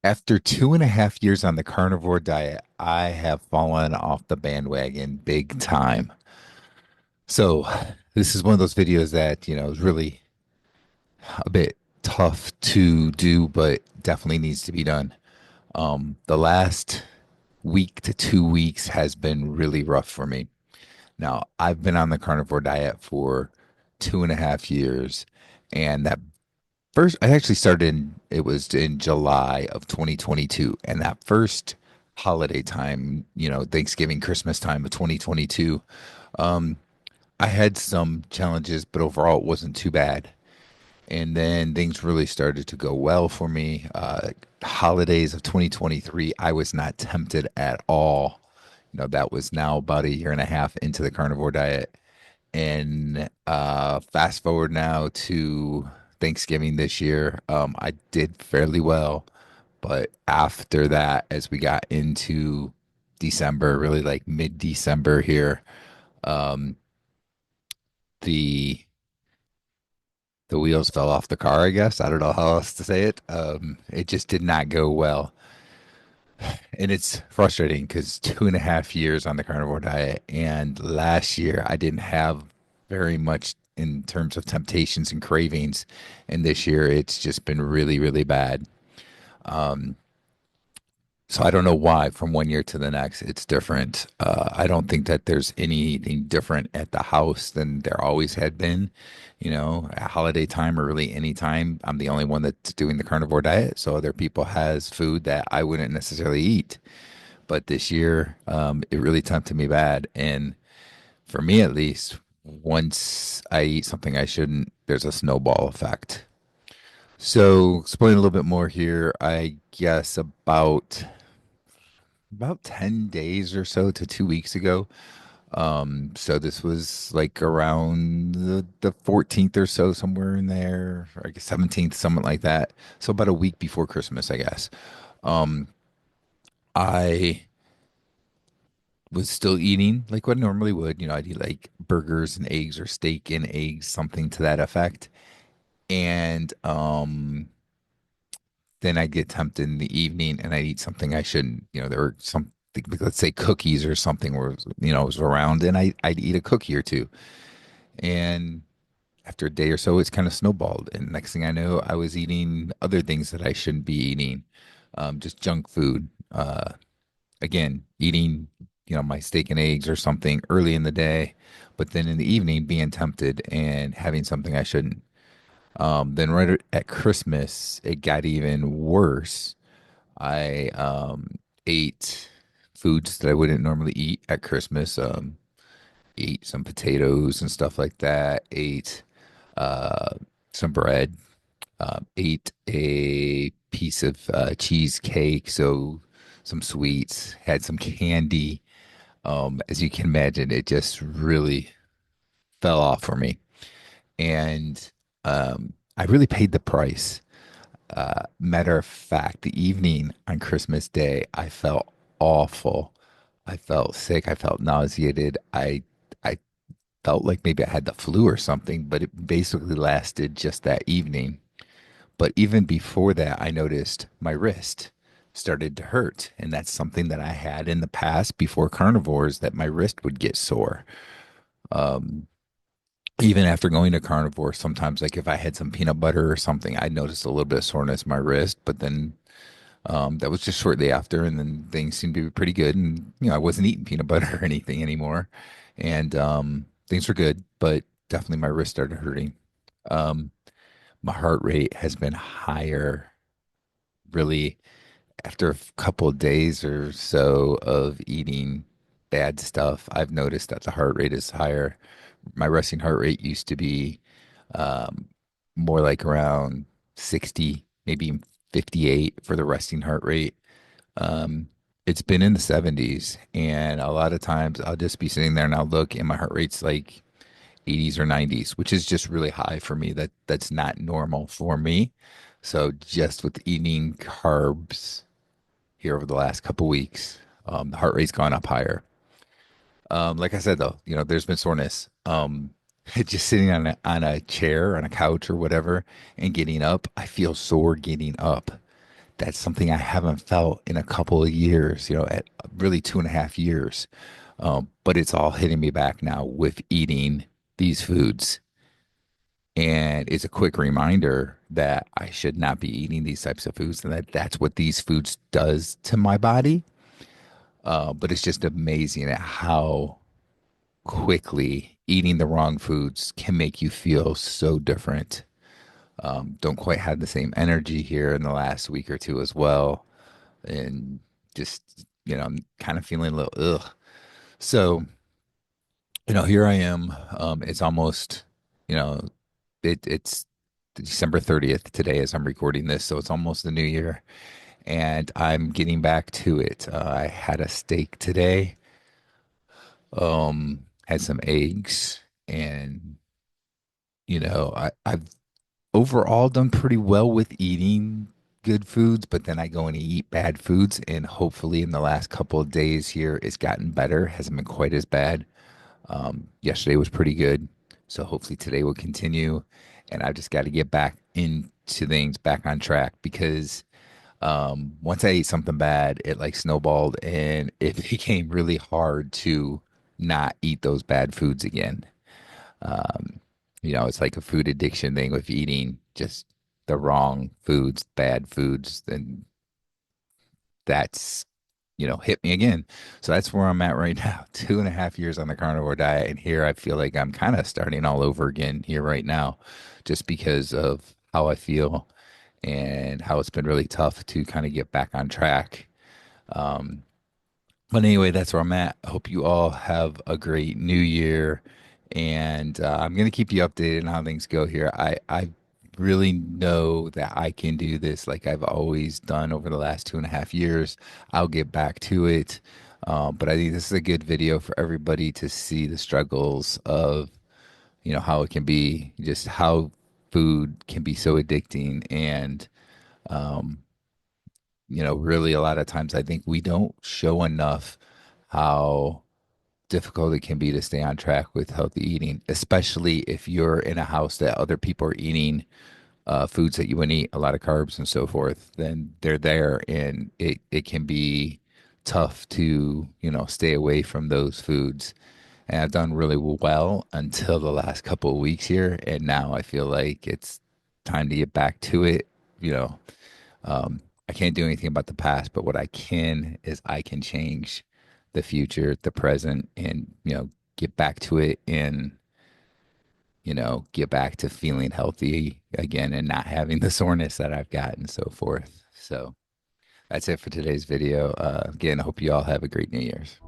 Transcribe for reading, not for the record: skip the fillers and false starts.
After 2.5 years on the carnivore diet, I have fallen off the bandwagon big time. So this is one of those videos that, is really a bit tough to do, but definitely needs to be done. The last week to 2 weeks has been really rough for me. Now, I've been on the carnivore diet for 2.5 years, and that first, I actually started it was in July of 2022. And that first holiday time, Thanksgiving, Christmas time of 2022, um, I had some challenges, but overall it wasn't too bad. And then things really started to go well for me. Holidays of 2023, I was not tempted at all. That was now about a year and a half into the carnivore diet. And fast forward now to Thanksgiving this year, I did fairly well. But after that, as we got into December, really like mid-December here, um, the the wheels fell off the car, I guess. I don't know how else to say it. It just did not go well. And it's frustrating because 2.5 years on the carnivore diet, and last year I didn't have very much in terms of temptations and cravings, and this year it's just been really, really bad. Um, so I don't know why from one year to the next it's different. I don't think that there's anything different at the house than there always had been. At holiday time or really any time, I'm the only one that's doing the carnivore diet. So other people has food that I wouldn't necessarily eat. But this year, it really tempted me bad. And for me, at least, once I eat something I shouldn't, there's a snowball effect. So, explain a little bit more here. I guess about 10 days or so to 2 weeks ago. So this was like around the 14th or so, somewhere in there, or I guess 17th, something like that. So about a week before Christmas, I guess. Um, I was still eating like what I normally would. I'd eat like burgers and eggs or steak and eggs, something to that effect. And then I'd get tempted in the evening and I'd eat something I shouldn't. There were some, let's say cookies or something was around, and I'd eat a cookie or two. And after a day or so, it's kind of snowballed. And next thing I know, I was eating other things that I shouldn't be eating, just junk food. Again, eating, my steak and eggs or something early in the day, but then in the evening being tempted and having something I shouldn't. Then right at Christmas, it got even worse. I ate foods that I wouldn't normally eat at Christmas. Ate some potatoes and stuff like that. Ate uh, some bread. Ate a piece of cheesecake. So some sweets. Had some candy. As you can imagine, it just really fell off for me. And I really paid the price. Matter of fact, the evening on Christmas Day, I felt awful. I felt sick. I felt nauseated. I felt like maybe I had the flu or something, but it basically lasted just that evening. But even before that, I noticed my wrist started to hurt. And that's something that I had in the past before carnivores, that my wrist would get sore. Um, Even after going to carnivore, sometimes like if I had some peanut butter or something, I noticed a little bit of soreness in my wrist, but then that was just shortly after, and then things seemed to be pretty good. And I wasn't eating peanut butter or anything anymore, and things were good, but definitely my wrist started hurting. Um, my heart rate has been higher, really, after a couple of days or so of eating bad stuff. I've noticed that the heart rate is higher. My resting heart rate used to be um, more like around 60, maybe 58 for the resting heart rate. Um, it's been in the 70s, and a lot of times I'll just be sitting there and I'll look, and my heart rate's like 80s or 90s, which is just really high for me. That's not normal for me. So just with eating carbs here over the last couple weeks, the heart rate's gone up higher. Like I said, though, there's been soreness. Just sitting on a chair, on a couch or whatever, and getting up, I feel sore getting up. that's something I haven't felt in a couple of years, at really 2.5 years. But it's all hitting me back now with eating these foods. And it's a quick reminder that I should not be eating these types of foods and that that's what these foods does to my body. But it's just amazing at how quickly eating the wrong foods can make you feel so different. Don't quite have the same energy here in the last week or two as well. And just, I'm kind of feeling a little ugh. So, here I am. It's almost, you know, it's December 30th today as I'm recording this. So it's almost the new year and I'm getting back to it. I had a steak today, had some eggs, and, I've overall done pretty well with eating good foods, but then I go and eat bad foods. And hopefully in the last couple of days here, it's gotten better. Hasn't been quite as bad. Yesterday was pretty good. So hopefully today will continue. And I've just got to get back into things, back on track because once I ate something bad, it like snowballed and it became really hard to not eat those bad foods again. Um, it's like a food addiction thing with eating just the wrong foods, bad foods, and that's, hit me again. So that's where I'm at right now. 2.5 years on the carnivore diet. And here I feel like I'm kind of starting all over again here right now, just because of how I feel and how it's been really tough to kind of get back on track. Um, but anyway, that's where I'm at. I hope you all have a great new year. And I'm going to keep you updated on how things go here. I really know that I can do this like I've always done over the last 2.5 years. I'll get back to it. But I think this is a good video for everybody to see the struggles of, how it can be, just how food can be so addicting. And, um, really a lot of times I think we don't show enough how difficult it can be to stay on track with healthy eating, especially if you're in a house that other people are eating foods that you wouldn't eat, a lot of carbs and so forth, then they're there and it can be tough to, stay away from those foods. And I've done really well until the last couple of weeks here. And now I feel like it's time to get back to it. You know, I can't do anything about the past, but what I can is I can change the future, the present, and, get back to it and, get back to feeling healthy again and not having the soreness that I've got and so forth. So that's it for today's video. Again, I hope you all have a great New Year's.